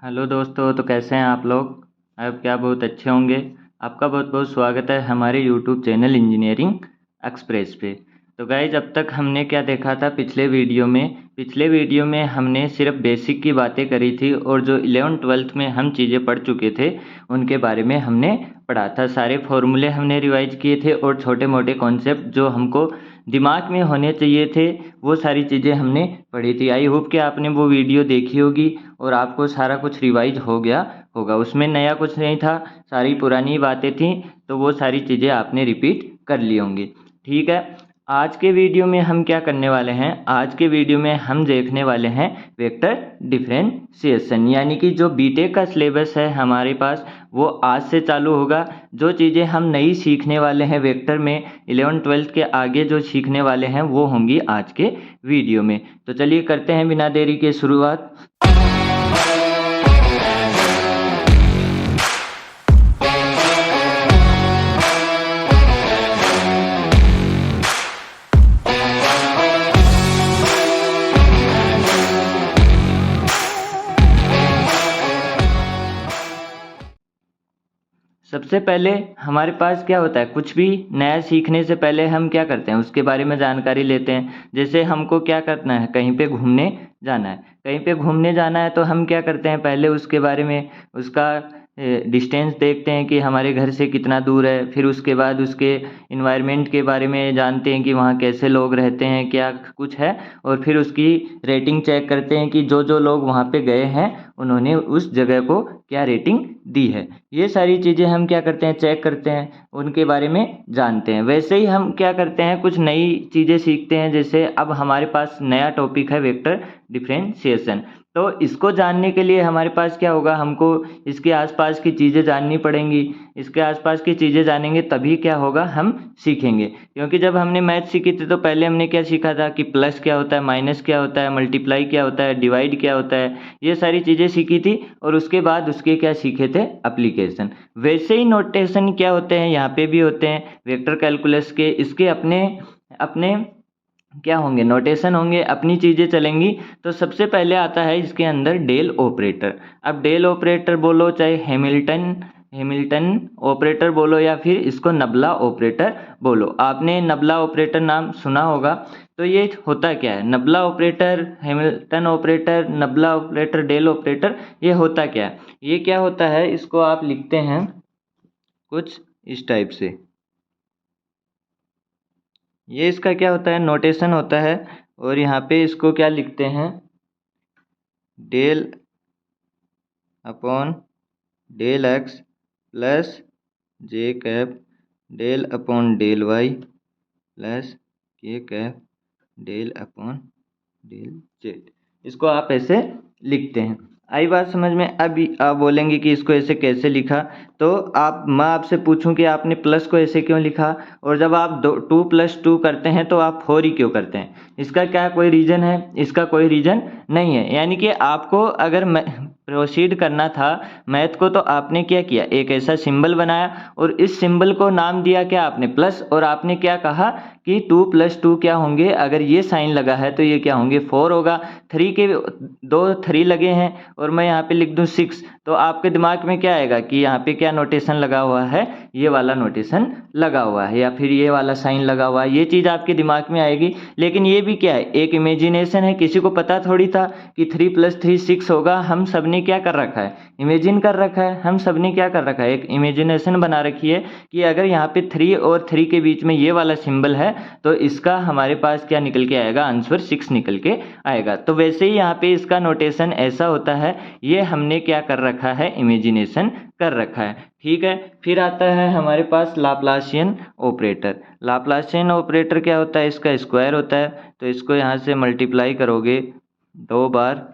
Hello दोस्तों, तो कैसे हैं आप लोग। आप क्या बहुत अच्छे होंगे। आपका बहुत बहुत स्वागत है हमारे यूट्यूब चैनल इंजीनियरिंग एक्सप्रेस पे। तो गाइज, अब तक हमने क्या देखा था पिछले वीडियो में हमने सिर्फ बेसिक की बातें करी थी और जो 11th-12th में हम चीज़ें पढ़ चुके थे उनके बारे में हमने पढ़ा था। सारे फॉर्मूले हमने रिवाइज किए थे और छोटे मोटे कॉन्सेप्ट जो हमको दिमाग में होने चाहिए थे वो सारी चीज़ें हमने पढ़ी थी। आई होप कि आपने वो वीडियो देखी होगी और आपको सारा कुछ रिवाइज हो गया होगा। उसमें नया कुछ नहीं था, सारी पुरानी बातें थी, तो वो सारी चीज़ें आपने रिपीट कर ली होंगी। ठीक है, आज के वीडियो में हम क्या करने वाले हैं। आज के वीडियो में हम देखने वाले हैं वेक्टर डिफरेंशिएशन, यानी कि जो बीटेक का सिलेबस है हमारे पास वो आज से चालू होगा। जो चीज़ें हम नई सीखने वाले हैं वेक्टर में 11th-12th के आगे जो सीखने वाले हैं वो होंगी आज के वीडियो में। तो चलिए करते हैं बिना देरी के शुरुआत। सबसे पहले हमारे पास क्या होता है, कुछ भी नया सीखने से पहले हम क्या करते हैं उसके बारे में जानकारी लेते हैं। जैसे हमको क्या करना है, कहीं पे घूमने जाना है। कहीं पे घूमने जाना है तो हम क्या करते हैं, पहले उसके बारे में उसका डिस्टेंस देखते हैं कि हमारे घर से कितना दूर है। फिर उसके बाद उसके इन्वायरमेंट के बारे में जानते हैं कि वहाँ कैसे लोग रहते हैं, क्या कुछ है। और फिर उसकी रेटिंग चेक करते हैं कि जो जो लोग वहाँ पे गए हैं उन्होंने उस जगह को क्या रेटिंग दी है। ये सारी चीज़ें हम क्या करते हैं, चेक करते हैं, उनके बारे में जानते हैं। वैसे ही हम क्या करते हैं, कुछ नई चीज़ें सीखते हैं। जैसे अब हमारे पास नया टॉपिक है वेक्टर डिफरेंशिएशन। तो इसको जानने के लिए हमारे पास क्या होगा, हमको इसके आसपास की चीज़ें जाननी पड़ेंगी। इसके आसपास की चीज़ें जानेंगे तभी क्या होगा, हम सीखेंगे। क्योंकि जब हमने मैथ सीखी थी तो पहले हमने क्या सीखा था कि प्लस क्या होता है, माइनस क्या होता है, मल्टीप्लाई क्या होता है, डिवाइड क्या होता है, ये सारी चीज़ें सीखी थी। और उसके बाद उसके क्या सीखे थे, एप्लीकेशन। वैसे ही नोटेशन क्या होते हैं, यहाँ पे भी होते हैं वेक्टर कैलकुलस के। इसके अपने अपने क्या होंगे, नोटेशन होंगे, अपनी चीज़ें चलेंगी। तो सबसे पहले आता है इसके अंदर डेल ऑपरेटर। अब डेल ऑपरेटर बोलो, चाहे हैमिल्टन हैमिल्टन ऑपरेटर बोलो, या फिर इसको नबला ऑपरेटर बोलो। आपने नबला ऑपरेटर नाम सुना होगा। तो ये होता क्या है, nabla operator, Hamilton operator, nabla operator, del operator, ये होता क्या है। ये क्या होता है, इसको आप लिखते हैं कुछ इस टाइप से। ये इसका क्या होता है, नोटेशन होता है। और यहाँ पे इसको क्या लिखते हैं, del upon del x plus j cap del upon del y plus k cap del upon del z. इसको आप ऐसे लिखते हैं। आई बात समझ में। अभी आप बोलेंगे कि इसको ऐसे कैसे लिखा। तो मैं आपसे पूछूं कि आपने प्लस को ऐसे क्यों लिखा, और जब आप 2+2 करते हैं तो आप 4 ही क्यों करते हैं। इसका क्या कोई रीज़न है, इसका कोई रीज़न नहीं है। यानी कि आपको अगर प्रोसीड करना था मैथ को, तो आपने क्या किया, एक ऐसा सिंबल बनाया और इस सिंबल को नाम दिया क्या आपने, प्लस। और आपने क्या कहा कि 2+2 क्या होंगे, अगर ये साइन लगा है तो ये क्या होंगे, 4 होगा। 3 के 2 3 लगे हैं और मैं यहाँ पे लिख दूँ 6, तो आपके दिमाग में क्या आएगा कि यहाँ पे क्या नोटेशन लगा हुआ है, ये वाला नोटेशन लगा हुआ है, या फिर ये वाला साइन लगा हुआ है। ये चीज़ आपके दिमाग में आएगी। लेकिन ये भी क्या है, एक इमेजिनेशन है। किसी को पता थोड़ी था कि 3+3 6 होगा। हम सब ने क्या कर रखा है, इमेजिन कर रखा है। हम सब ने क्या कर रखा है, एक इमेजिनेशन बना रखी है कि अगर यहाँ पे 3 और 3 के बीच में ये वाला सिंबल है तो इसका हमारे पास क्या निकल के आएगा, आंसर 6 निकल के आएगा। तो वैसे ही यहाँ पे इसका नोटेशन ऐसा होता है। ये हमने क्या कर रखा है, इमेजिनेशन कर रखा है। ठीक है, फिर आता है हमारे पास लाप्लासियन ऑपरेटर। लाप्लासियन ऑपरेटर क्या होता है, इसका स्क्वायर होता है। तो इसको यहाँ से मल्टीप्लाई करोगे 2 बार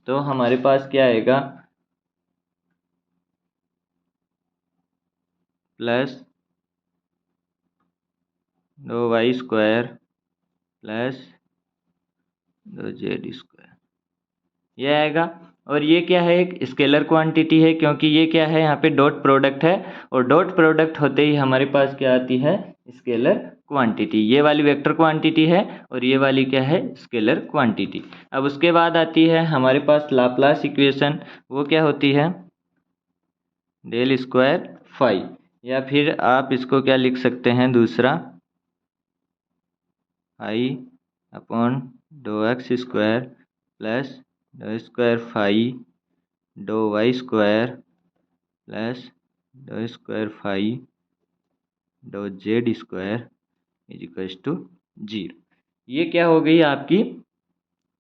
तो हमारे पास क्या आएगा, प्लस 2y² प्लस 2z², ये आएगा। और ये क्या है, एक स्केलर क्वांटिटी है, क्योंकि ये क्या है, यहाँ पे डॉट प्रोडक्ट है। और डॉट प्रोडक्ट होते ही हमारे पास क्या आती है, स्केलर क्वांटिटी। ये वाली वेक्टर क्वांटिटी है और ये वाली क्या है, स्केलर क्वांटिटी। अब उसके बाद आती है हमारे पास लाप्लास इक्वेशन। वो क्या होती है, डेल स्क्वायर फाई, या फिर आप इसको क्या लिख सकते हैं, दूसरा phi upon dough x square plus del square phi del y square plus del square phi del z square is equals to 0। ये क्या हो गई आपकी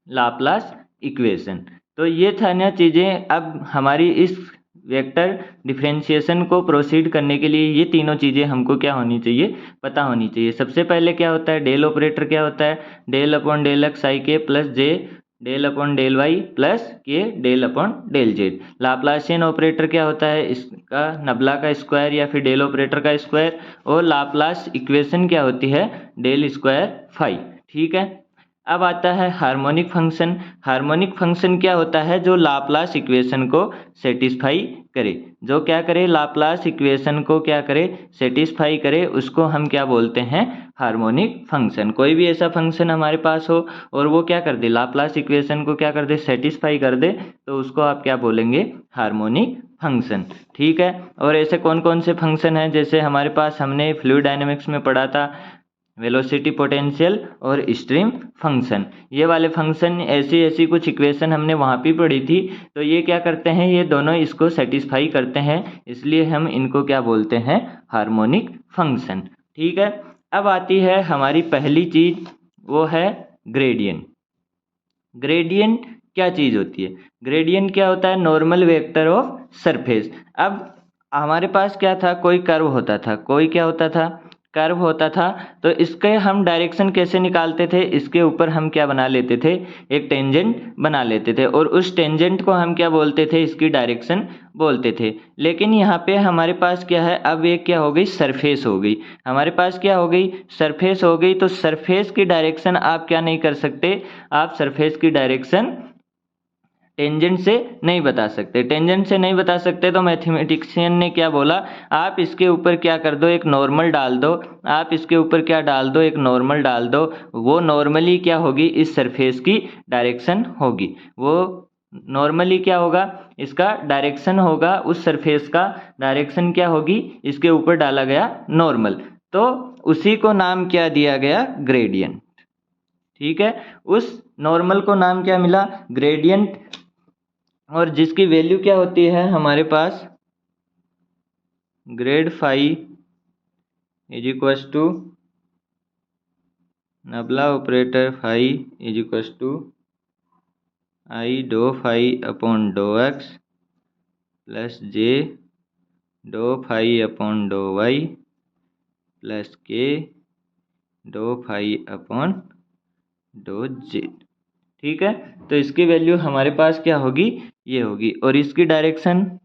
लाप्लास इक्वेशन। तो ये था ना चीज़ें। अब हमारी इस वेक्टर डिफरेंशिएशन को प्रोसीड करने के लिए ये तीनों चीज़ें हमको क्या होनी चाहिए, पता होनी चाहिए। सबसे पहले क्या होता है, डेल ऑपरेटर क्या होता है, del upon del x i k plus j del upon del y plus k del upon del z. Laplacian operator क्या होता है, इसका नबला का स्क्वायर या फिर डेल ऑपरेटर का स्क्वायर। और लाप्लास इक्वेशन क्या होती है, डेल स्क्वायर फाई। ठीक है। अब आता है हार्मोनिक फंक्शन। हार्मोनिक फंक्शन क्या होता है, जो लाप्लास इक्वेशन को सेटिस्फाई करे, जो क्या करे, लाप्लास इक्वेशन को क्या करे, सेटिस्फाई करे, उसको हम क्या बोलते हैं, हार्मोनिक फंक्शन। कोई भी ऐसा फंक्शन हमारे पास हो और वो क्या कर दे, लाप्लास इक्वेशन को क्या कर दे, सेटिस्फाई कर दे, तो उसको आप क्या बोलेंगे, हार्मोनिक फंक्शन। ठीक है। और ऐसे कौन कौन से फंक्शन हैं, जैसे हमारे पास हमने फ्लूइड डायनेमिक्स में पढ़ा था, वेलोसिटी पोटेंशियल और स्ट्रीम फंक्शन। ये वाले फंक्शन, ऐसी ऐसी कुछ इक्वेशन हमने वहाँ पे पढ़ी थी। तो ये क्या करते हैं, ये दोनों इसको सेटिस्फाई करते हैं, इसलिए हम इनको क्या बोलते हैं, हार्मोनिक फंक्शन। ठीक है। अब आती है हमारी पहली चीज, वो है ग्रेडियंट। ग्रेडियंट क्या चीज होती है, ग्रेडियंट क्या होता है, नॉर्मल वेक्टर ऑफ सरफेस। अब हमारे पास क्या था, कोई कर्व होता था, कोई क्या होता था, कर्व होता था। तो इसके हम डायरेक्शन कैसे निकालते थे, इसके ऊपर हम क्या बना लेते थे, एक टेंजेंट बना लेते थे, और उस टेंजेंट को हम क्या बोलते थे, इसकी डायरेक्शन बोलते थे। लेकिन यहाँ पे हमारे पास क्या है, अब ये क्या हो गई, सरफेस हो गई, हमारे पास क्या हो गई, सरफेस हो गई। तो सरफेस की डायरेक्शन आप क्या नहीं कर सकते, आप सरफेस की डायरेक्शन टेंजेंट से नहीं बता सकते। टेंजेंट से नहीं बता सकते तो मैथमेटिशियन ने क्या बोला, आप इसके ऊपर क्या कर दो, एक नॉर्मल डाल दो, आप इसके ऊपर क्या डाल दो, एक नॉर्मल डाल दो। वो नॉर्मली क्या होगी, इस सरफेस की डायरेक्शन होगी। वो नॉर्मली क्या होगा, इसका डायरेक्शन होगा, उस सरफेस का डायरेक्शन क्या होगी, इसके ऊपर डाला गया नॉर्मल। तो उसी को नाम क्या दिया गया, ग्रेडियंट। ठीक है। उस नॉर्मल को नाम क्या मिला, ग्रेडियंट। और जिसकी वैल्यू क्या होती है हमारे पास, grad phi is equal to nabla operator phi is equal to i do phi upon dough x plus j do phi upon dough y plus k do phi upon dough z. ठीक है। तो इसकी value हमारे पास क्या होगी, ये होगी। और इसकी डायरेक्शन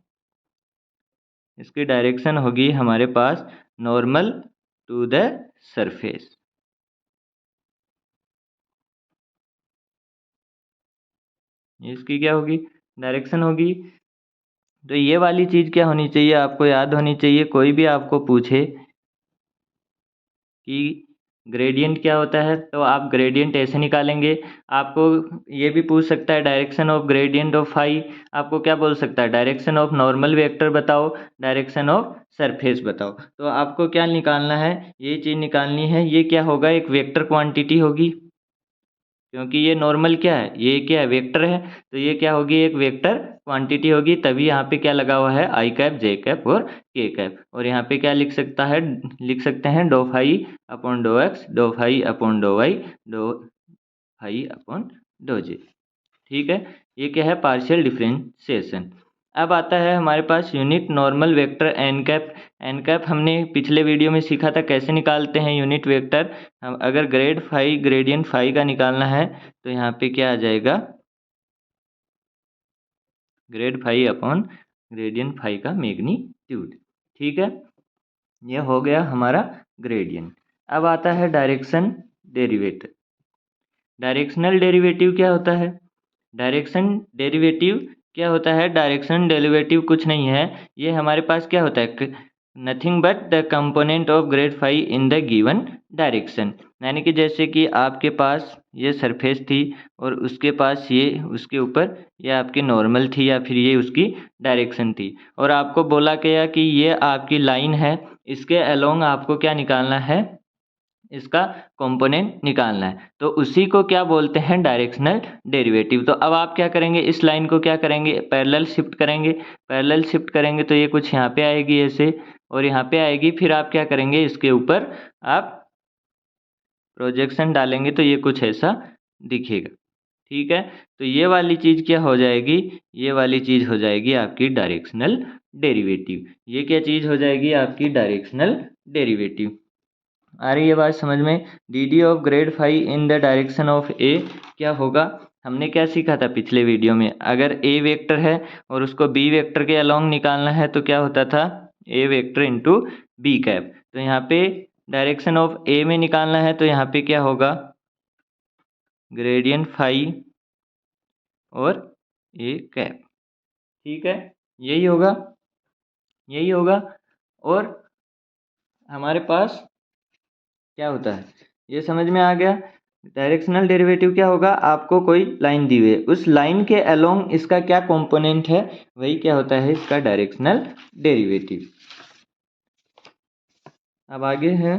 होगी हमारे पास नॉर्मल टू द सरफेस। इसकी क्या होगी, डायरेक्शन होगी। तो ये वाली चीज़ क्या होनी चाहिए, आपको याद होनी चाहिए। कोई भी आपको पूछे कि ग्रेडियंट क्या होता है, तो आप ग्रेडियंट ऐसे निकालेंगे। आपको ये भी पूछ सकता है, direction of gradient of phi, आपको क्या बोल सकता है, डायरेक्शन ऑफ नॉर्मल वेक्टर बताओ, डायरेक्शन ऑफ सरफेस बताओ। तो आपको क्या निकालना है, ये चीज़ निकालनी है। ये क्या होगा, एक वेक्टर क्वांटिटी होगी, क्योंकि ये नॉर्मल क्या है, ये क्या है, वेक्टर है। तो ये क्या होगी, एक वेक्टर क्वांटिटी होगी। तभी यहाँ पे क्या लगा हुआ है, आई कैप, जे कैप और के कैप। और यहाँ पे क्या लिख सकते हैं, do phi upon dough x, do phi upon dough y, do phi upon do j. ठीक है। ये क्या है, पार्शियल डिफरेंशिएशन। अब आता है हमारे पास unit normal vector n cap. N cap हमने पिछले वीडियो में सीखा था कैसे निकालते हैं यूनिट वेक्टर। हम अगर ग्रेडियंट फाई का निकालना है तो यहाँ पे क्या आ जाएगा, grad phi upon gradient phi का मैग्नीट्यूड। ठीक है। ये हो गया हमारा ग्रेडियंट। अब आता है डायरेक्शन डेरिवेटिव। डायरेक्शनल डेरिवेटिव क्या होता है, डायरेक्शन डेरिवेटिव क्या होता है, डायरेक्शन डेरिवेटिव कुछ नहीं है, ये हमारे पास क्या होता है, nothing but the component of grad phi in the given direction. यानी कि जैसे कि आपके पास ये सरफेस थी और उसके पास ये उसके ऊपर ये आपकी नॉर्मल थी या फिर ये उसकी डायरेक्शन थी, और आपको बोला गया कि ये आपकी लाइन है, इसके अलोंग आपको क्या निकालना है, इसका कंपोनेंट निकालना है। तो उसी को क्या बोलते हैं, डायरेक्शनल डेरिवेटिव। तो अब आप क्या करेंगे, इस लाइन को क्या करेंगे, पैरेलल शिफ्ट करेंगे। पैरेलल शिफ्ट करेंगे तो ये कुछ यहाँ पे आएगी ऐसे, और यहाँ पे आएगी। फिर आप क्या करेंगे, इसके ऊपर आप प्रोजेक्शन डालेंगे तो ये कुछ ऐसा दिखेगा। ठीक है, तो ये वाली चीज़ क्या हो जाएगी, ये वाली चीज़ हो जाएगी आपकी डायरेक्शनल डेरिवेटिव। ये क्या चीज़ हो जाएगी, आपकी डायरेक्शनल डेरिवेटिव। आ रही है बात समझ में। D D of grad phi in the direction of a क्या होगा, हमने क्या सीखा था पिछले वीडियो में, अगर ए वेक्टर है और उसको बी वेक्टर के अलोंग निकालना है तो क्या होता था, ए वेक्टर इंटू बी कैप। तो यहाँ पे डायरेक्शन ऑफ ए में निकालना है तो यहाँ पे क्या होगा, ग्रेडियंट फाई और ए कैप। ठीक है, यही होगा, यही होगा। और हमारे पास क्या होता है, ये समझ में आ गया। डायरेक्शनल डेरिवेटिव क्या होगा, आपको कोई लाइन दी हुई है, उस लाइन के अलोंग इसका क्या कंपोनेंट है, वही क्या होता है, इसका डायरेक्शनल डेरिवेटिव। अब आगे है,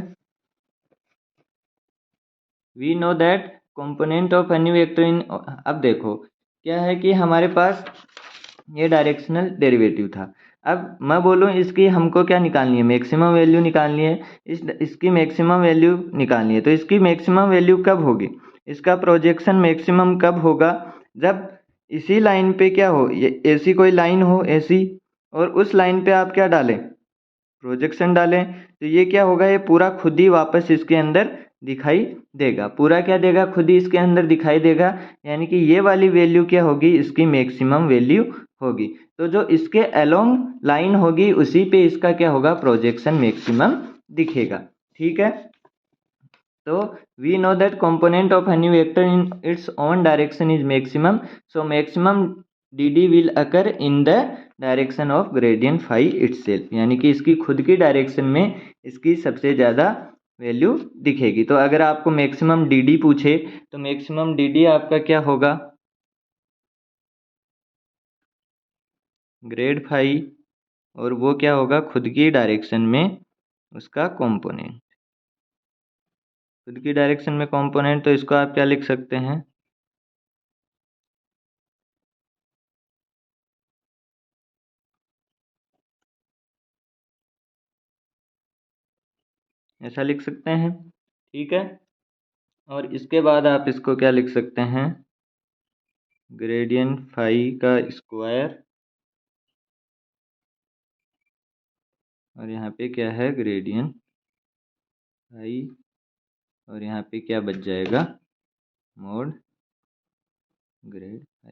we know that component of any vector in. अब देखो क्या है कि हमारे पास ये डायरेक्शनल डेरिवेटिव था। अब मैं बोलूँ इसकी हमको क्या निकालनी है, मैक्सिमम वैल्यू निकालनी है। इसकी मैक्सिमम वैल्यू निकालनी है, तो इसकी मैक्सिमम वैल्यू कब होगी, इसका प्रोजेक्शन मैक्सिमम कब होगा, जब इसी लाइन पे क्या हो, ये ऐसी कोई लाइन हो ऐसी, और उस लाइन पे आप क्या डालें, प्रोजेक्शन डालें। तो ये क्या होगा, ये पूरा खुद ही वापस इसके अंदर दिखाई देगा, पूरा क्या देगा, खुद ही इसके अंदर दिखाई देगा। यानी कि ये वाली वैल्यू क्या होगी, इसकी मैक्सिमम वैल्यू होगी। तो जो इसके अलोंग लाइन होगी उसी पे इसका क्या होगा, प्रोजेक्शन मैक्सिमम दिखेगा। ठीक है, तो we know that component of any vector in its own direction is maximum, so maximum D D will occur in the direction of gradient phi itself. यानी कि इसकी खुद की डायरेक्शन में इसकी सबसे ज़्यादा वैल्यू दिखेगी। तो अगर आपको मैक्सिमम डी डी पूछे तो मैक्सिमम डी डी आपका क्या होगा, ग्रेड फाई, और वो क्या होगा, खुद की डायरेक्शन में उसका कंपोनेंट। खुद की डायरेक्शन में कंपोनेंट, तो इसको आप क्या लिख सकते हैं, ऐसा लिख सकते हैं। ठीक है, और इसके बाद आप इसको क्या लिख सकते हैं, ग्रेडियंट फाई का स्क्वायर, और यहाँ पे क्या है, ग्रेडियंट फाई, और यहाँ पे क्या बच जाएगा, मोड ग्रेड फाई।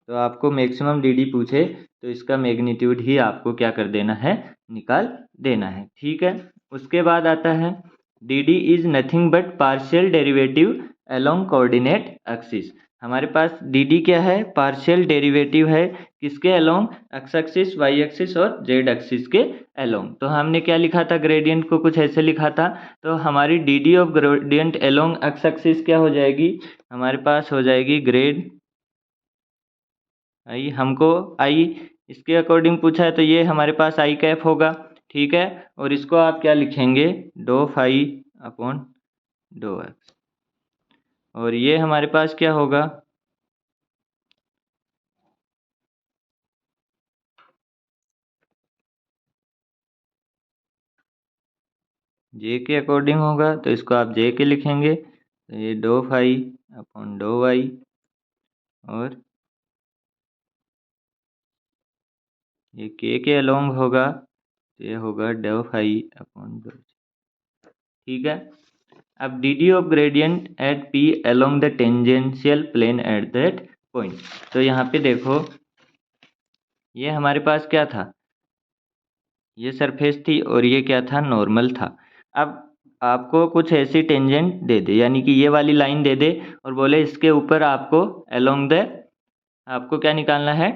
तो आपको मैक्सिमम डी डी पूछे तो इसका मैग्नीट्यूड ही आपको क्या कर देना है, निकाल देना है। ठीक है, उसके बाद आता है D D is nothing but partial derivative along coordinate axis. हमारे पास डी डी क्या है, पार्शियल डेरिवेटिव है, किसके along, x axis, y axis और जेड एक्सिस के अलोंग। तो हमने क्या लिखा था, ग्रेडियंट को कुछ ऐसे लिखा था। तो हमारी D D of gradient along x axis क्या हो जाएगी, हमारे पास हो जाएगी ग्रेड आई, हमको आई इसके अकॉर्डिंग पूछा है तो ये हमारे पास आई कैप होगा। ठीक है, और इसको आप क्या लिखेंगे, del phi upon dough x, और ये हमारे पास क्या होगा, जे के अकॉर्डिंग होगा, तो इसको आप जे के लिखेंगे। तो ये del phi upon dough y, और ये के अलोंग होगा, तो ये होगा डो फाई अपॉन डो। ठीक है, अब D D of gradient at P along the tangential plane at that point. तो यहाँ पे देखो ये हमारे पास क्या था, ये सरफेस थी और ये क्या था, नॉर्मल था। अब आपको कुछ ऐसी टेंजेंट दे दे, यानी कि ये वाली लाइन दे दे और बोले इसके ऊपर आपको अलोंग द, आपको क्या निकालना है,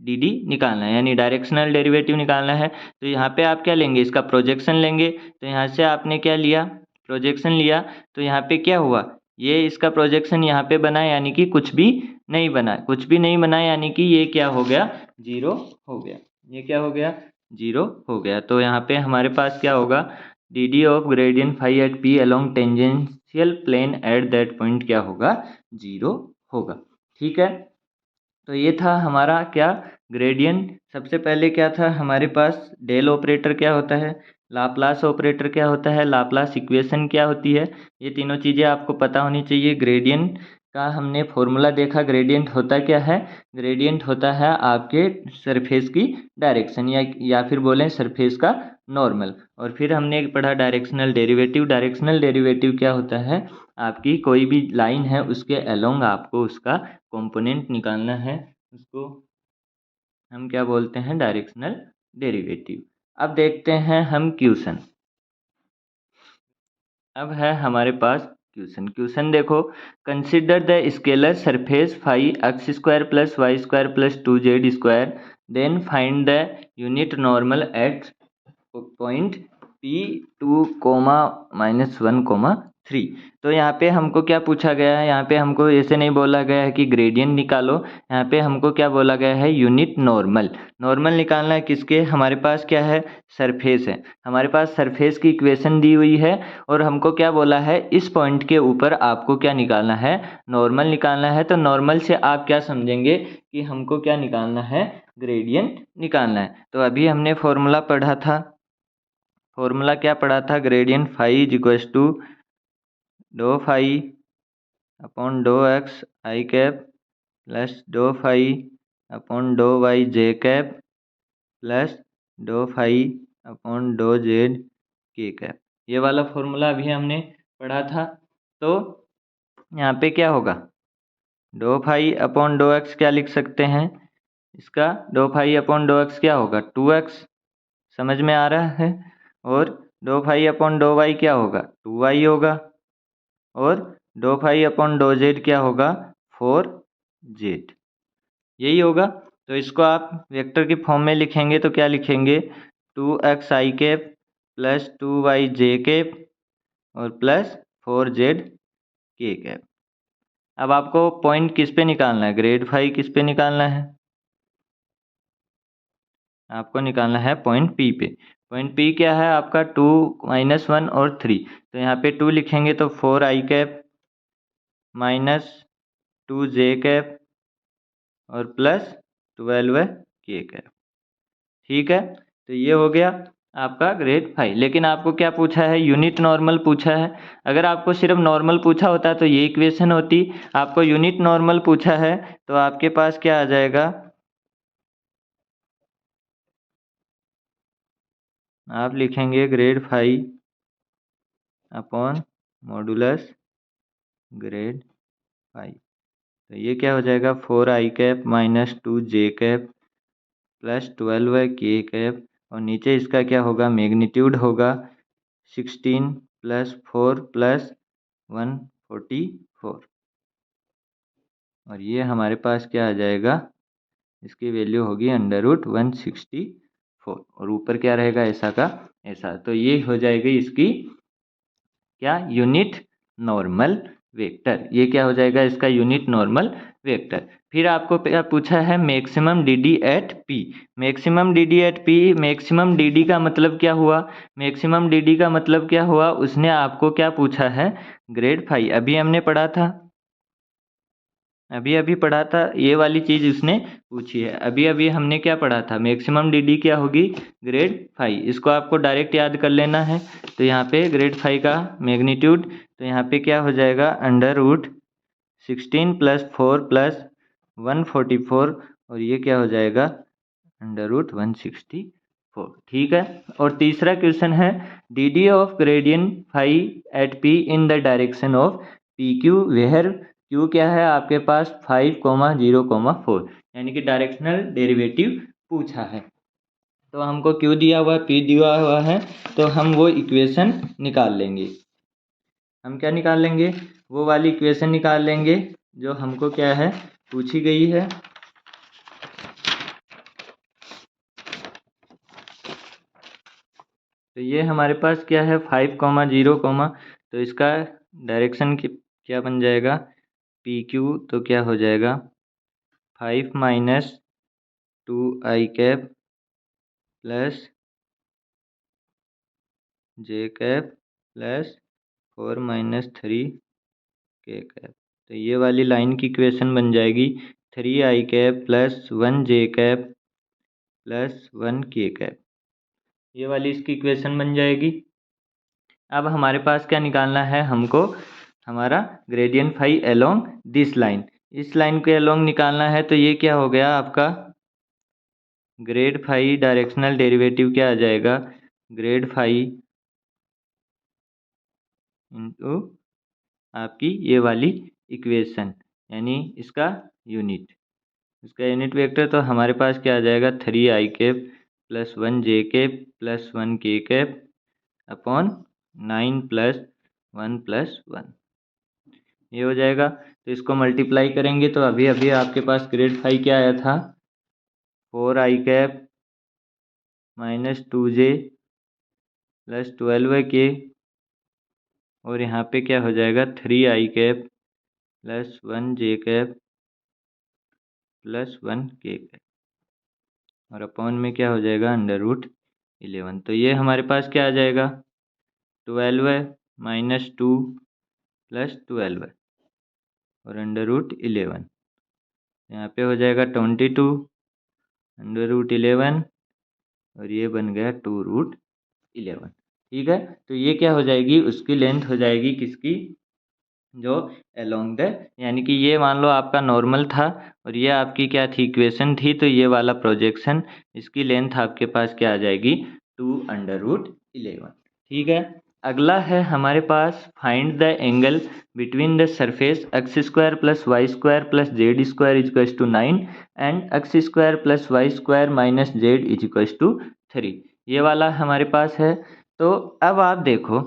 डी निकालना है, यानी डायरेक्शनल डेरिवेटिव निकालना है। तो यहाँ पे आप क्या लेंगे, इसका प्रोजेक्शन लेंगे। तो यहाँ से आपने क्या लिया, प्रोजेक्शन लिया। तो यहाँ पे क्या हुआ, ये इसका प्रोजेक्शन यहाँ पे बना, यानी कि कुछ भी नहीं बना, कुछ भी नहीं बना, यानी कि ये क्या हो गया, जीरो हो गया। ये क्या हो गया, जीरो हो गया। तो यहाँ पे हमारे पास क्या होगा, D of gradient phi at P along tangential plane at that point क्या होगा, जीरो होगा। ठीक है, तो ये था हमारा क्या, ग्रेडियंट। सबसे पहले क्या था हमारे पास, डेल ऑपरेटर क्या होता है, लाप्लास ऑपरेटर क्या होता है, लाप्लास इक्वेशन क्या होती है, ये तीनों चीज़ें आपको पता होनी चाहिए। ग्रेडियंट का हमने फॉर्मूला देखा, ग्रेडियंट होता क्या है, ग्रेडियंट होता है आपके सरफेस की डायरेक्शन, या फिर बोलें सरफेस का नॉर्मल। और फिर हमने पढ़ा डायरेक्शनल डेरिवेटिव। डायरेक्शनल डेरिवेटिव क्या होता है, आपकी कोई भी लाइन है उसके अलोंग आपको उसका कंपोनेंट निकालना है, उसको हम क्या बोलते हैं, डायरेक्शनल डेरिवेटिव। अब देखते हैं हम क्वेश्चन। अब है हमारे पास क्वेश्चन। क्वेश्चन देखो, consider the scalar surface phi x square plus y square plus 2z square, then find the unit normal at point P2, -1, 3। तो यहाँ पे हमको क्या पूछा गया है, यहाँ पे हमको ऐसे नहीं बोला गया है कि ग्रेडियंट निकालो, यहाँ पे हमको क्या बोला गया है, यूनिट नॉर्मल। नॉर्मल निकालना है किसके, हमारे पास क्या है, सरफेस है, हमारे पास सरफेस की इक्वेशन दी हुई है। और हमको क्या बोला है, इस पॉइंट के ऊपर आपको क्या निकालना है, नॉर्मल निकालना है। तो नॉर्मल से आप क्या समझेंगे कि हमको क्या निकालना है, ग्रेडियंट निकालना है। तो अभी हमने फॉर्मूला पढ़ा था, फॉर्मूला क्या पढ़ा था, gradient phi is equals to del phi upon dough x I cap plus dough phi upon dough y J cap plus dough phi upon dough z के कैप। ये वाला फॉर्मूला अभी हमने पढ़ा था। तो यहाँ पे क्या होगा, del phi upon dough x क्या लिख सकते हैं, इसका del phi upon dough x क्या होगा, 2x, समझ में आ रहा है। और del phi upon dough y क्या होगा, 2y होगा। और del phi upon dough z क्या होगा, 4z, यही होगा। तो इसको आप वेक्टर के फॉर्म में लिखेंगे तो क्या लिखेंगे, 2x I cap plus 2y J cap और प्लस 4z के कैप। अब आपको पॉइंट किस पे निकालना है, ग्रेड फाई किस पे निकालना है, आपको निकालना है पॉइंट पी पे। पॉइंट पी क्या है आपका, 2, -1 और 3। तो यहाँ पे 2 लिखेंगे तो 4i कैप -2j कैप और प्लस 12k कैप। ठीक है, तो ये हो गया आपका ग्रेड फाई। लेकिन आपको क्या पूछा है, यूनिट नॉर्मल पूछा है। अगर आपको सिर्फ नॉर्मल पूछा होता तो ये इक्वेशन होती, आपको यूनिट नॉर्मल पूछा है तो आपके पास क्या आ जाएगा, आप लिखेंगे grad phi upon modulus grad phi. तो ये क्या हो जाएगा, 4i cap -2j cap plus 12k cap और नीचे इसका क्या होगा, मैग्नीट्यूड होगा 16 + 4 + 144। और ये हमारे पास क्या आ जाएगा, इसकी वैल्यू होगी √164 और ऊपर क्या रहेगा ऐसा का ऐसा। तो ये हो जाएगी इसकी क्या, यूनिट नॉर्मल वेक्टर। ये क्या हो जाएगा, इसका यूनिट नॉर्मल वेक्टर। फिर आपको क्या पूछा है, maximum D at P. Maximum D at P, maximum D का मतलब क्या हुआ, मैक्सिमम डी का मतलब क्या हुआ, उसने आपको क्या पूछा है, ग्रेड फाई। अभी हमने पढ़ा था, अभी अभी पढ़ा था, ये वाली चीज़ उसने पूछी है। अभी अभी हमने क्या पढ़ा था, मैक्सिमम डी क्या होगी, ग्रेड फाई। इसको आपको डायरेक्ट याद कर लेना है। तो यहाँ पे ग्रेड फाई का मैग्नीट्यूड, तो यहाँ पे क्या हो जाएगा, √16 + 4 + 144 और ये क्या हो जाएगा, √164। ठीक है। और तीसरा क्वेश्चन है, D of gradient phi at P in the direction of P Q where Q क्या है आपके पास 5, 0, 4, यानी कि डायरेक्शनल डेरिवेटिव पूछा है। तो हमको क्यू दिया हुआ है, पी दिया हुआ है, तो हम वो इक्वेशन निकाल लेंगे। हम क्या निकाल लेंगे, वो वाली इक्वेशन निकाल लेंगे जो हमको क्या है पूछी गई है। तो ये हमारे पास क्या है 5, 0, तो इसका डायरेक्शन क्या बन जाएगा PQ, तो क्या हो जाएगा 5 minus 2i cap plus j cap plus 4 minus 3k cap. तो ये वाली लाइन की इक्वेशन बन जाएगी 3i cap plus 1j cap plus 1k cap. ये वाली इसकी इक्वेशन बन जाएगी। अब हमारे पास क्या निकालना है हमको, हमारा gradient phi along this line, इस लाइन के अलोंग निकालना है। तो ये क्या हो गया आपका ग्रेड फाई डायरेक्शनल डेरिवेटिव क्या आ जाएगा, ग्रेड फाई इंटू आपकी ये वाली इक्वेशन, यानी इसका यूनिट वेक्टर। तो हमारे पास क्या आ जाएगा 3i cap plus 1j cap plus 1k cap upon 9 plus 1 plus 1, ये हो जाएगा। तो इसको मल्टीप्लाई करेंगे तो अभी अभी आपके पास ग्रेड फाई क्या आया था 4i cap minus 2j plus 12k, और यहाँ पे क्या हो जाएगा 3i cap plus 1j cap plus 1k cap, और अपॉन में क्या हो जाएगा √11। तो ये हमारे पास क्या आ जाएगा 12 माइनस 2 प्लस 12 और √11, यहाँ पे हो जाएगा 22 √11, और ये बन गया 2√11। ठीक है, तो ये क्या हो जाएगी उसकी लेंथ हो जाएगी किसकी, जो अलोंग द, यानी कि ये मान लो आपका नॉर्मल था और ये आपकी क्या थी इक्वेशन थी, तो ये वाला प्रोजेक्शन इसकी लेंथ आपके पास क्या आ जाएगी 2√11। ठीक है, अगला है हमारे पास find the angle between the surface x square plus y square plus z square is to 9 and x square plus y square minus z is to 3। ये वाला हमारे पास है। तो अब आप देखो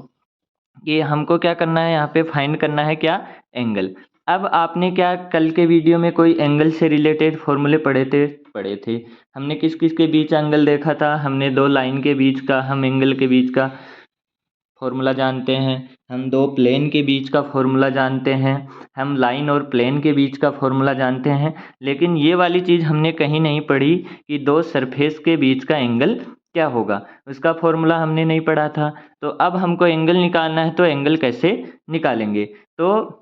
कि हमको क्या करना है, यहाँ पे फाइंड करना है क्या एंगल। अब आपने क्या कल के वीडियो में कोई एंगल से रिलेटेड फॉर्मूले पढ़े थे। हमने किस किस के बीच एंगल देखा था, हमने दो लाइन के बीच का, हम एंगल के बीच का फॉर्मूला जानते हैं, हम दो प्लेन के बीच का फॉर्मूला जानते हैं, हम लाइन और प्लेन के बीच का फॉर्मूला जानते हैं। लेकिन ये वाली चीज़ हमने कहीं नहीं पढ़ी कि दो सरफेस के बीच का एंगल क्या होगा, उसका फॉर्मूला हमने नहीं पढ़ा था। तो अब हमको एंगल निकालना है, तो एंगल कैसे निकालेंगे। तो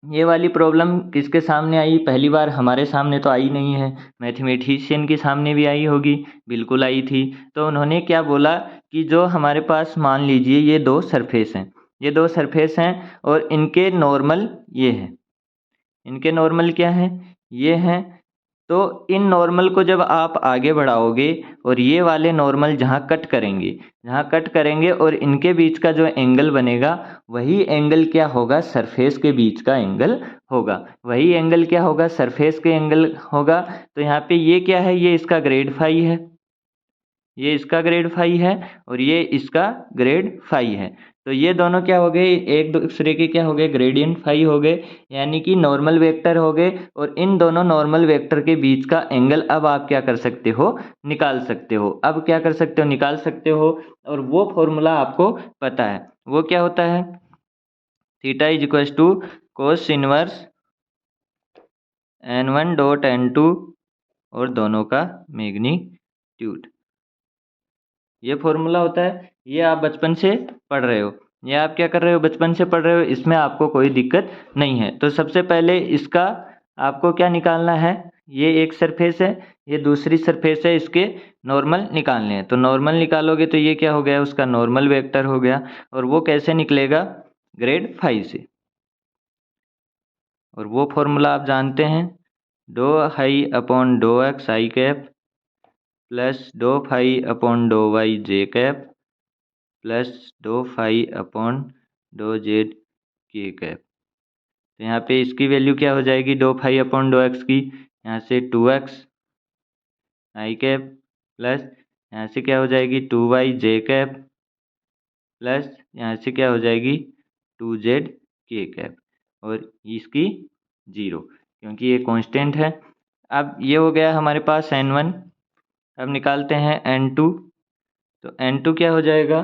ये वाली प्रॉब्लम किसके सामने आई, पहली बार हमारे सामने तो आई नहीं है, मैथमेटिशियन के सामने भी आई होगी, बिल्कुल आई थी। तो उन्होंने क्या बोला कि जो हमारे पास मान लीजिए ये दो सरफेस हैं, ये दो सरफेस हैं और इनके नॉर्मल ये हैं, इनके नॉर्मल क्या हैं ये हैं। तो इन नॉर्मल को जब आप आगे बढ़ाओगे और ये वाले नॉर्मल जहाँ कट करेंगे और इनके बीच का जो एंगल बनेगा वही एंगल क्या होगा सरफेस के बीच का एंगल होगा, वही एंगल क्या होगा सरफेस के एंगल होगा। तो यहाँ पे ये क्या है, ये इसका ग्रेड फाई है, ये इसका ग्रेड फाई है और ये इसका ग्रेड फाई है। तो ये दोनों क्या हो गए, एक दूसरे के क्या हो गए ग्रेडियंट फाई हो गए, यानी कि नॉर्मल वेक्टर हो गए। और इन दोनों नॉर्मल वेक्टर के बीच का एंगल अब आप क्या कर सकते हो निकाल सकते हो, अब क्या कर सकते हो निकाल सकते हो। और वो फॉर्मूला आपको पता है, वो क्या होता है theta is equal to cos inverse n1 .n2 और दोनों का मैग्नीट्यूड, ये फॉर्मूला होता है। ये आप बचपन से पढ़ रहे हो, ये आप क्या कर रहे हो बचपन से पढ़ रहे हो, इसमें आपको कोई दिक्कत नहीं है। तो सबसे पहले इसका आपको क्या निकालना है, ये एक सरफेस है, ये दूसरी सरफेस है, इसके नॉर्मल निकालने हैं। तो नॉर्मल निकालोगे तो ये क्या हो गया उसका नॉर्मल वेक्टर हो गया, और वो कैसे निकलेगा ग्रेड फाई से। और वो फॉर्मूला आप जानते हैं do phi upon dough x I cap plus dough phi upon dough y J cap plus dough phi upon dough z के कैप। तो यहाँ पे इसकी वैल्यू क्या हो जाएगी do phi upon dough x की, यहाँ से 2x आई कैप प्लस यहाँ से क्या हो जाएगी 2y जे कैप प्लस यहाँ से क्या हो जाएगी 2z के कैप, और इसकी 0 क्योंकि ये कांस्टेंट है। अब ये हो गया हमारे पास n1, अब निकालते हैं n2। तो n2 क्या हो जाएगा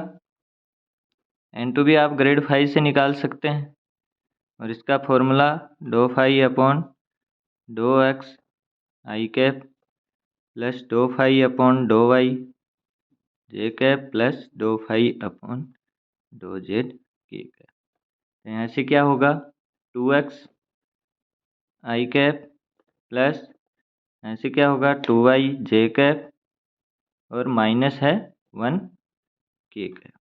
N2 भी आप ग्रेड फाई से निकाल सकते हैं और इसका formula do phi upon dough x I cap plus dough phi upon dough y J cap plus dough phi upon dough z के कैप। तो यहाँ से क्या होगा 2x आई कैप प्लस यहाँ से क्या होगा 2y जे कैप और माइनस है 1 के कैप।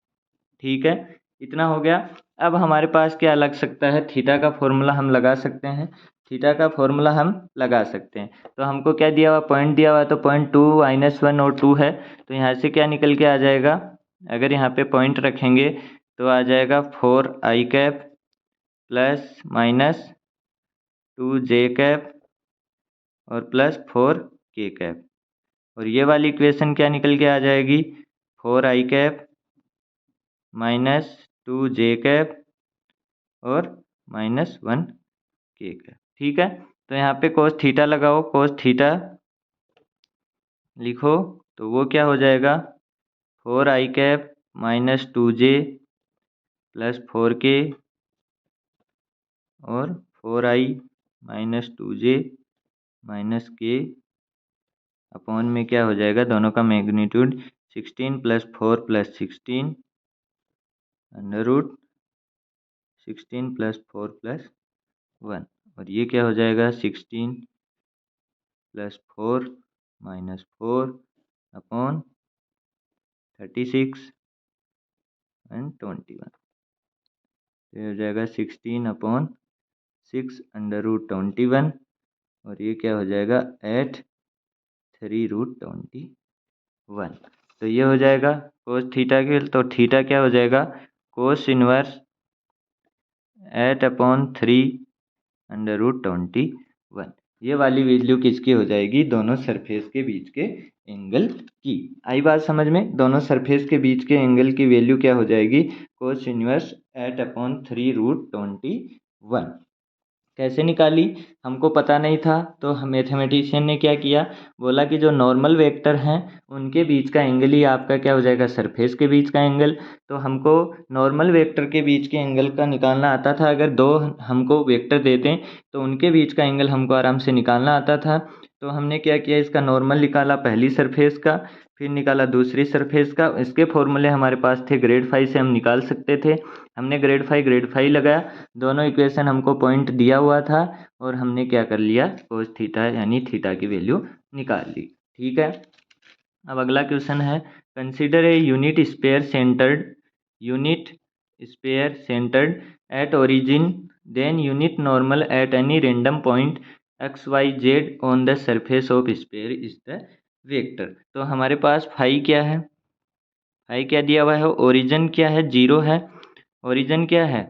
ठीक है, इतना हो गया। अब हमारे पास क्या लग सकता है, थीटा का फॉर्मूला हम लगा सकते हैं। थीटा का फॉर्मूला हम लगा सकते हैं। तो हमको क्या दिया हुआ, पॉइंट दिया हुआ है, तो पॉइंट 2 -1 और 2 है। तो यहाँ से क्या निकल के आ जाएगा, अगर यहाँ पे पॉइंट रखेंगे तो आ जाएगा 4 I cap plus minus 2 J cap और प्लस 4 के कैप। और ये वाली इक्वेशन क्या निकल के आ जाएगी, 4 I cap minus 2 J cap और -1 के कैप। ठीक है, तो यहाँ पे कोस थीटा लगाओ, कोस थीटा लिखो तो वो क्या हो जाएगा 4 I cap minus 2 J plus 4 K और 4 I minus 2 J minus K upon में क्या हो जाएगा, दोनों का magnitude 16 plus 4 plus 16 under root 16 plus 4 plus 1। और ये क्या हो जाएगा 16 प्लस 4 माइनस 4 अपॉन 36 एंड 21। तो ये हो जाएगा 16 अपॉन 6 अंडर रूट 21 और ये क्या हो जाएगा 8 3 रूट 21। तो ये हो जाएगा कोस थीटा के, तो थीटा क्या हो जाएगा cos inverse 8 upon 3 under root 21। ये वाली वैल्यू किसकी हो जाएगी, दोनों सरफेस के बीच के एंगल की। आई बात समझ में, दोनों सरफेस के बीच के एंगल की वैल्यू क्या हो जाएगी कोस इनवर्स 8 अपॉन 3 रूट 21। कैसे निकाली, हमको पता नहीं था, तो हम मैथमेटिशियन ने क्या किया, बोला कि जो नॉर्मल वेक्टर हैं उनके बीच का एंगल ही आपका क्या हो जाएगा सरफेस के बीच का एंगल। तो हमको नॉर्मल वेक्टर के बीच के एंगल का निकालना आता था। अगर दो हमको वेक्टर दे दें तो उनके बीच का एंगल हमको आराम से निकालना आता था। तो हमने क्या किया, इसका नॉर्मल निकाला पहली सरफेस का, फिर निकाला दूसरी सरफेस का। इसके फॉर्मूले हमारे पास थे, ग्रेड फाई से हम निकाल सकते थे। हमने ग्रेड फाई लगाया, दोनों इक्वेशन हमको पॉइंट दिया हुआ था और हमने क्या कर लिया कोस थीटा यानी थीटा की वैल्यू निकाल ली। ठीक है, अब अगला क्वेश्चन है, consider a unit sphere centred at origin then unit normal at any random point XYZ on the surface of sphere is the vector. तो हमारे पास फाई क्या है, फाई क्या दिया हुआ है, ओरिजिन क्या है 0 है, ओरिजिन क्या है,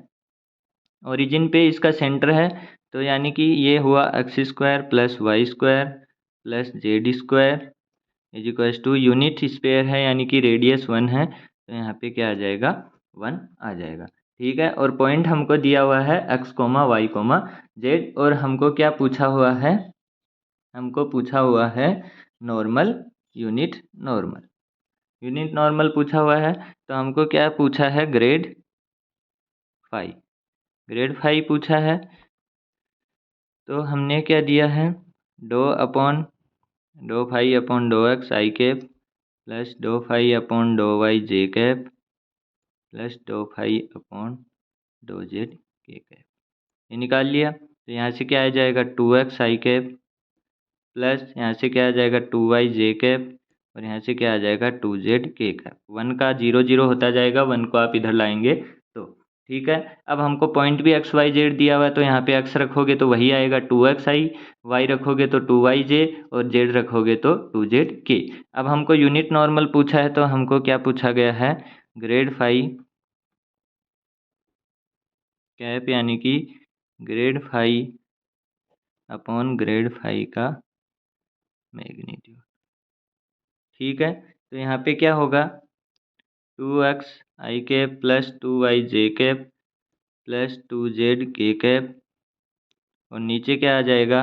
ओरिजिन पे इसका सेंटर है। तो यानी कि ये हुआ x² plus y square plus z square is equals to unit sphere है यानी कि रेडियस 1 है, तो यहाँ पे क्या आ जाएगा 1 आ जाएगा। ठीक है, और पॉइंट हमको दिया हुआ है x, y, z और हमको क्या पूछा हुआ है, हमको पूछा हुआ है नॉर्मल, यूनिट नॉर्मल पूछा हुआ है। तो हमको क्या पूछा है ग्रेड फाई पूछा है। तो हमने क्या दिया है do phi upon dough x I cap plus dough phi upon dough y J cap plus dough phi upon dough z के कैप। ये निकाल लिया, तो यहाँ से क्या आ जाएगा 2x आई कैप प्लस यहाँ से क्या आ जाएगा 2y जे कैप और यहाँ से क्या आ जाएगा 2z के कैप। 1 का 0 0 होता जाएगा, 1 को आप इधर लाएंगे तो ठीक है। अब हमको पॉइंट भी XYZ दिया हुआ है, तो यहाँ पे x रखोगे तो वही आएगा 2x आई, y रखोगे तो 2y जे और z रखोगे तो 2z के। अब हमको यूनिट नॉर्मल पूछा है, तो हमको क्या पूछा गया है ग्रेड फाई कैप यानी कि grad phi upon grad phi का मैग्नीट्यूड। ठीक है, तो यहाँ पे क्या होगा 2x I cap plus 2y J cap plus 2z K cap और नीचे क्या आ जाएगा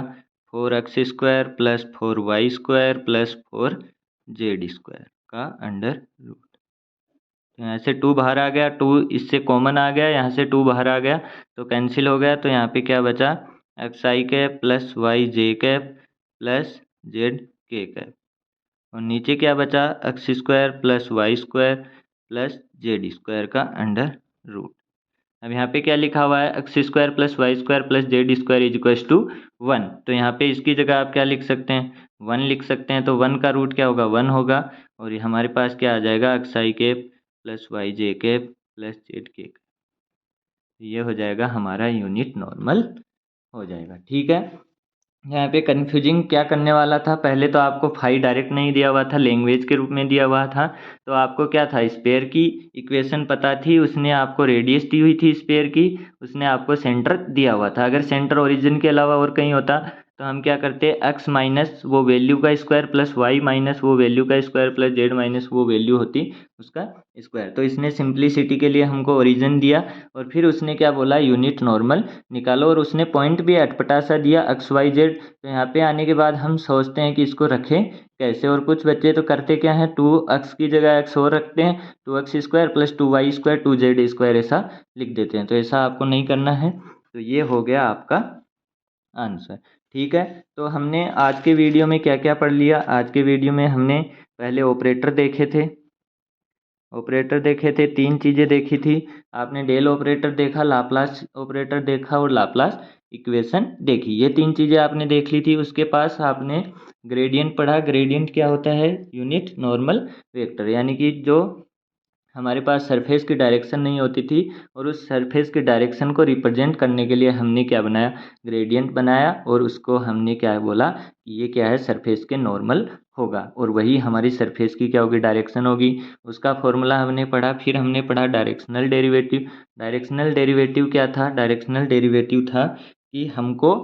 4x² plus 4y² plus 4z² का अंडर रूट। तो यहाँ से 2 बाहर आ गया, 2 इससे कॉमन आ गया, यहाँ से 2 बाहर आ गया तो कैंसिल हो गया। तो यहाँ पे क्या बचा, एक्स आई कैप प्लस वाई जे कैप प्लस जेड के कैप, और नीचे क्या बचा, x square plus y square plus z square का अंडर रूट। अब यहाँ पे क्या लिखा हुआ है, x square plus y square plus z square is equals to 1। तो यहाँ पे इसकी जगह आप क्या लिख सकते हैं, 1 लिख सकते हैं। तो 1 का रूट क्या होगा, 1 होगा, और ये हमारे पास क्या आ जाएगा, एक्स आई कैप प्लस वाई जे कैप प्लस जेड के। ये हो जाएगा हमारा यूनिट नॉर्मल हो जाएगा। ठीक है, यहाँ पे कन्फ्यूजिंग क्या करने वाला था, पहले तो आपको फाई डायरेक्ट नहीं दिया हुआ था, लैंग्वेज के रूप में दिया हुआ था। तो आपको क्या था, स्पेयर की इक्वेशन पता थी, उसने आपको रेडियस दी हुई थी स्पेयर की, उसने आपको सेंटर दिया हुआ था। अगर सेंटर ओरिजिन के अलावा और कहीं होता तो हम क्या करते, एक्स माइनस वो वैल्यू का स्क्वायर प्लस वाई माइनस वो वैल्यू का स्क्वायर प्लस जेड माइनस वो वैल्यू होती उसका स्क्वायर। तो इसने सिंप्लिसिटी के लिए हमको ओरिजिन दिया, और फिर उसने क्या बोला, यूनिट नॉर्मल निकालो, और उसने पॉइंट भी अटपटा सा दिया एक्स वाई जेड। तो यहाँ पे आने के बाद हम सोचते हैं कि इसको रखें कैसे, और कुछ बच्चे तो करते क्या हैं, 2x की जगह x और रखते हैं, 2x square plus 2y square 2z square ऐसा लिख देते हैं। तो ऐसा आपको नहीं करना है। तो ये हो गया आपका आंसर। ठीक है, तो हमने आज के वीडियो में क्या क्या पढ़ लिया। आज के वीडियो में हमने पहले ऑपरेटर देखे थे, तीन चीज़ें देखी थी आपने, डेल ऑपरेटर देखा, लाप्लास ऑपरेटर देखा और लाप्लास इक्वेशन देखी। ये तीन चीज़ें आपने देख ली थी। उसके पास आपने ग्रेडियंट पढ़ा। ग्रेडियंट क्या होता है, यूनिट नॉर्मल वेक्टर, यानी कि जो हमारे पास सरफेस की डायरेक्शन नहीं होती थी, और उस सरफेस की डायरेक्शन को रिप्रेजेंट करने के लिए हमने क्या बनाया, ग्रेडियंट बनाया, और उसको हमने क्या बोला कि ये क्या है, सरफेस के नॉर्मल होगा, और वही हमारी सरफेस की क्या होगी, डायरेक्शन होगी। उसका फॉर्मूला हमने पढ़ा। फिर हमने पढ़ा डायरेक्शनल डेरिवेटिव। डायरेक्शनल डेरिवेटिव क्या था, डायरेक्शनल डेरिवेटिव था कि हमको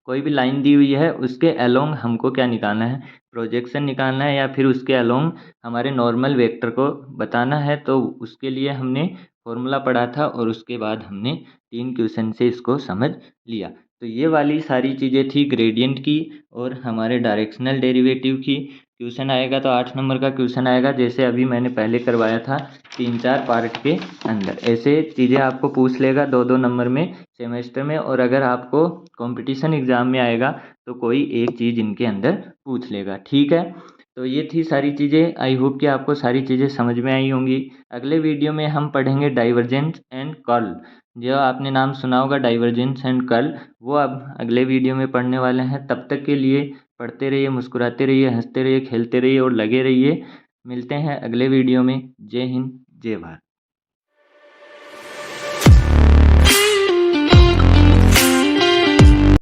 कोई भी लाइन दी हुई है उसके अलोंग हमको क्या निकालना है, प्रोजेक्शन निकालना है, या फिर उसके अलोंग हमारे नॉर्मल वेक्टर को बताना है। तो उसके लिए हमने फॉर्मूला पढ़ा था, और उसके बाद हमने 3 क्वेश्चन से इसको समझ लिया। तो ये वाली सारी चीज़ें थी ग्रेडियंट की और हमारे डायरेक्शनल डेरिवेटिव की। क्वेश्चन आएगा तो 8 नंबर का क्वेश्चन आएगा, जैसे अभी मैंने पहले करवाया था 3-4 पार्ट के अंदर। ऐसे चीज़ें आपको पूछ लेगा 2-2 नंबर में सेमेस्टर में, और अगर आपको कंपटीशन एग्ज़ाम में आएगा तो कोई एक चीज़ इनके अंदर पूछ लेगा। ठीक है, तो ये थी सारी चीज़ें। आई होप कि आपको सारी चीज़ें समझ में आई होंगी। अगले वीडियो में हम पढ़ेंगे डाइवर्जेंस एंड कर्ल। जो आपने नाम सुना होगा डाइवर्जेंस एंड कर्ल, वो अब अगले वीडियो में पढ़ने वाले हैं। तब तक के लिए पढ़ते रहिए, मुस्कुराते रहिए, हंसते रहिए, खेलते रहिए और लगे रहिए। मिलते हैं अगले वीडियो में। जय हिंद, जय भारत।